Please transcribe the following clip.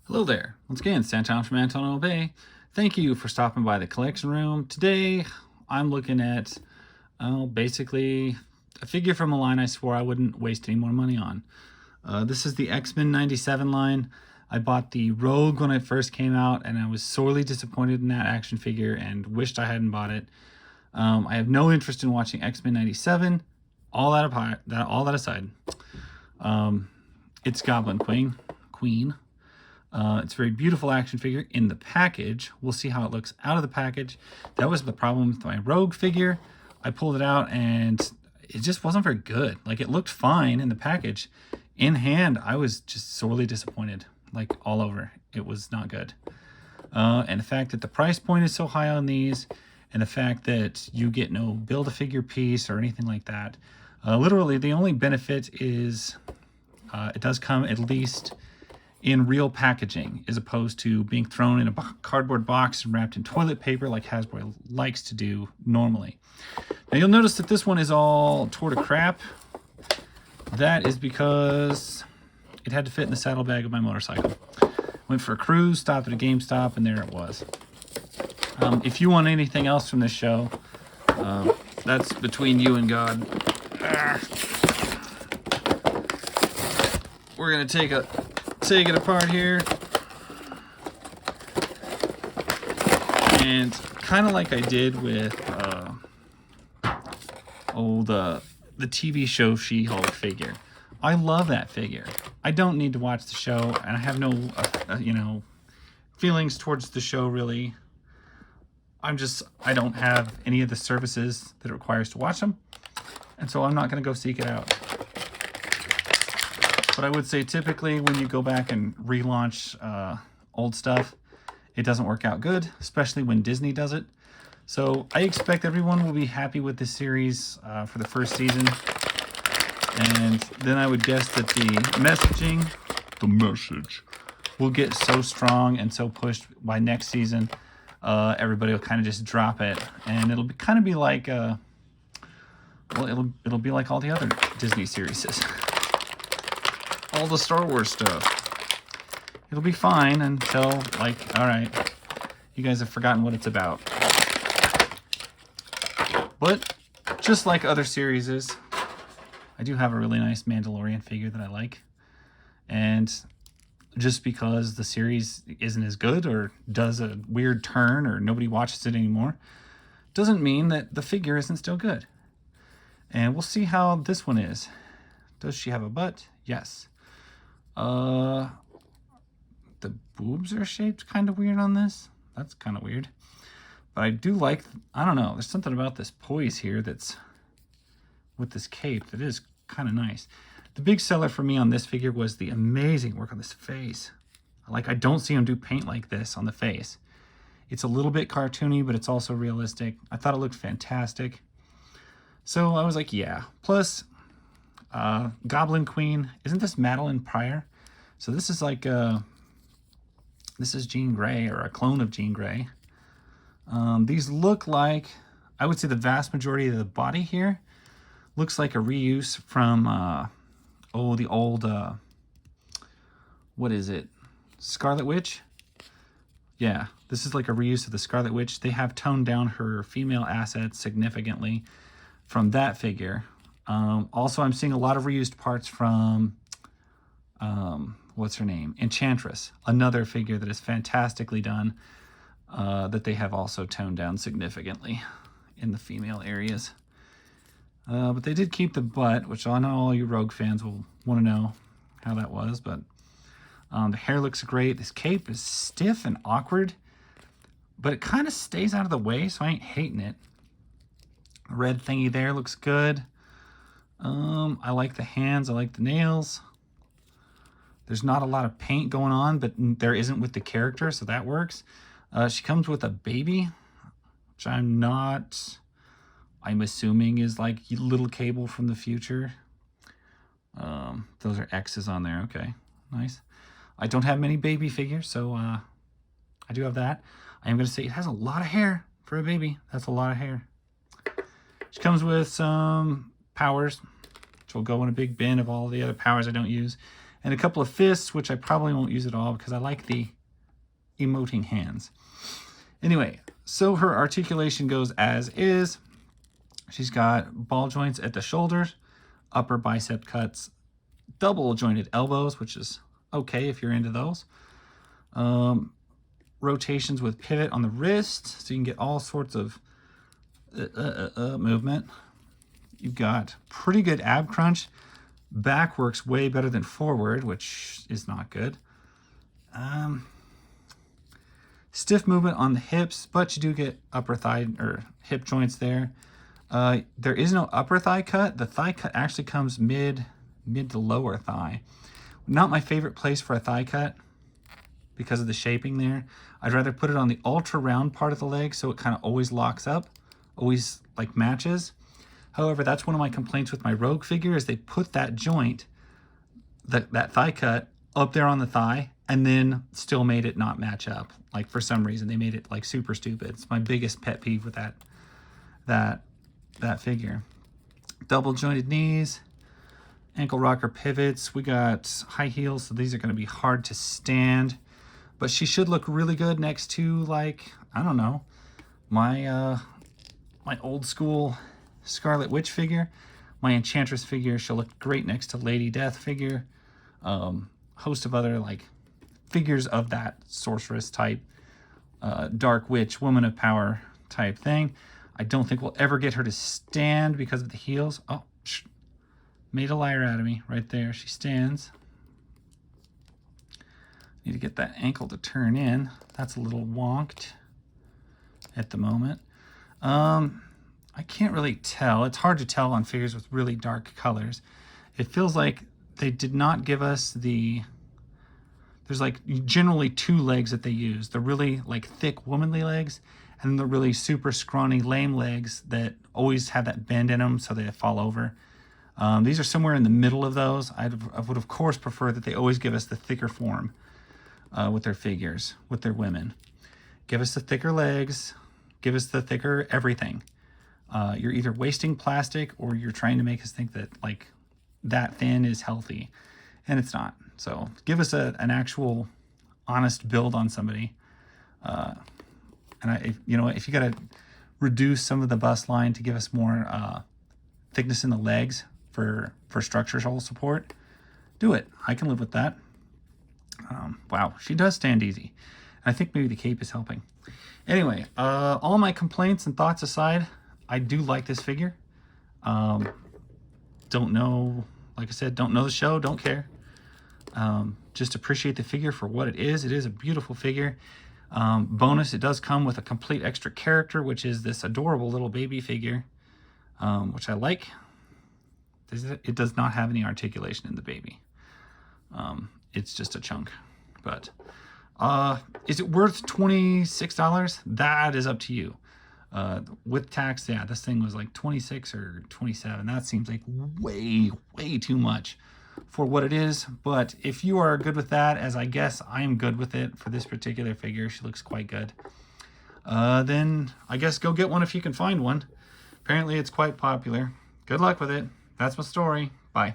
Hello there. Once again, Santon from Antonio Bay. Thank you for stopping by the collection room. Today, I'm looking at, basically a figure from a line I swore I wouldn't waste any more money on. This is the X-Men 97 line. I bought the Rogue when it first came out, and I was sorely disappointed in that action figure and wished I hadn't bought it. I have no interest in watching X-Men 97. All that aside, it's Goblin Queen. It's a very beautiful action figure in the package. We'll see how it looks out of the package. That was the problem with my Rogue figure. I pulled it out and it just wasn't very good. Like, it looked fine in the package. In hand, I was just sorely disappointed. Like, all over. It was not good. And the fact that the price point is so high on these, and the fact that you get no Build-A-Figure piece or anything like that. Literally, the only benefit is it does come at least in real packaging, as opposed to being thrown in a cardboard box and wrapped in toilet paper like Hasbro likes to do normally. Now you'll notice that this one is all tore to crap. That is because it had to fit in the saddlebag of my motorcycle. Went for a cruise, stopped at a GameStop, and there it was. If you want anything else from this show, that's between you and God. We're gonna take it apart here, and kind of like I did with the TV show She-Hulk figure. I love that figure. I don't need to watch the show, and I have no feelings towards the show really. I don't have any of the services that it requires to watch them, and so I'm not going to go seek it out. But I would say typically when you go back and relaunch old stuff, it doesn't work out good, especially when Disney does it. So I expect everyone will be happy with this series for the first season. And then I would guess that the message will get so strong and so pushed by next season, everybody will kind of just drop it. And it'll kind of be like, it'll be like all the other Disney series. All the Star Wars stuff. It'll be fine until, like, all right, you guys have forgotten what it's about. But just like other series, I do have a really nice Mandalorian figure that I like. And just because the series isn't as good or does a weird turn or nobody watches it anymore, doesn't mean that the figure isn't still good. And we'll see how this one is. Does she have a butt? Yes. The boobs are shaped kind of weird on this. That's kind of weird. But I do like, I don't know, there's something about this poise here that's, with this cape, that is kind of nice. The big seller for me on this figure was the amazing work on this face. Like, I don't see him do paint like this on the face. It's a little bit cartoony, but it's also realistic. I thought it looked fantastic. So I was like, yeah. Plus, Goblin Queen, isn't this Madeline Pryor? So this is like this is Jean Grey, or a clone of Jean Grey. These look like, I would say the vast majority of the body here looks like a reuse from the old what is it, Scarlet Witch? Yeah, this is like a reuse of the Scarlet Witch. They have toned down her female assets significantly from that figure. Also, I'm seeing a lot of reused parts from, what's her name? Enchantress, another figure that is fantastically done, that they have also toned down significantly in the female areas. But they did keep the butt, which I know all you Rogue fans will want to know how that was, but the hair looks great. This cape is stiff and awkward, but it kind of stays out of the way, so I ain't hating it. The red thingy there looks good. I like the hands, I like the nails. There's not a lot of paint going on, but there isn't with the character, so that works. She comes with a baby, which I'm assuming is like little Cable from the future. Those are X's on there, okay, nice. I don't have many baby figures, so I do have that. I am going to say it has a lot of hair for a baby. That's a lot of hair. She comes with some powers, which will go in a big bin of all the other powers I don't use. and a couple of fists, which I probably won't use at all because I like the emoting hands. Anyway, so her articulation goes as is. She's got ball joints at the shoulders, upper bicep cuts, double jointed elbows, which is okay if you're into those. Rotations with pivot on the wrist, so you can get all sorts of movement. You've got pretty good ab crunch. Back works way better than forward, which is not good. Stiff movement on the hips, but you do get upper thigh or hip joints there. There is no upper thigh cut. The thigh cut actually comes mid to lower thigh. Not my favorite place for a thigh cut because of the shaping there. I'd rather put it on the ultra round part of the leg so it kind of always locks up, always like matches. However, that's one of my complaints with my Rogue figure is they put that joint, that thigh cut up there on the thigh and then still made it not match up. Like for some reason they made it like super stupid. It's my biggest pet peeve with that figure. Double jointed knees, ankle rocker pivots. We got high heels, so these are going to be hard to stand. But she should look really good next to, like, I don't know, my old school Scarlet Witch figure. My Enchantress figure, she'll look great next to Lady Death figure. Host of other, like, figures of that sorceress type, Dark Witch, Woman of Power type thing. I don't think we'll ever get her to stand because of the heels. Oh, made a liar out of me right there. She stands. Need to get that ankle to turn in. That's a little wonked at the moment. I can't really tell. It's hard to tell on figures with really dark colors. It feels like they did not give us the... There's like generally two legs that they use. The really like thick womanly legs and then the really super scrawny lame legs that always have that bend in them so they fall over. These are somewhere in the middle of those. I would of course prefer that they always give us the thicker form with their figures, with their women. Give us the thicker legs, give us the thicker everything. You're either wasting plastic or you're trying to make us think that like that thin is healthy, and it's not. So give us an actual honest build on somebody. And if you got to reduce some of the bust line to give us more thickness in the legs for structural support, do it. I can live with that. Wow, she does stand easy. I think maybe the cape is helping. Anyway, all my complaints and thoughts aside, I do like this figure. Don't know, like I said, don't know the show, don't care. Just appreciate the figure for what it is. It is a beautiful figure. Bonus, it does come with a complete extra character, which is this adorable little baby figure, which I like. It does not have any articulation in the baby. It's just a chunk. But is it worth $26? That is up to you. With tax, yeah, this thing was like 26 or 27. That seems like way too much for what it is. But if you are good with that, as I guess I am good with it for this particular figure, she looks quite good, then I guess go get one if you can find one. Apparently it's quite popular. Good luck with it. That's my story. Bye.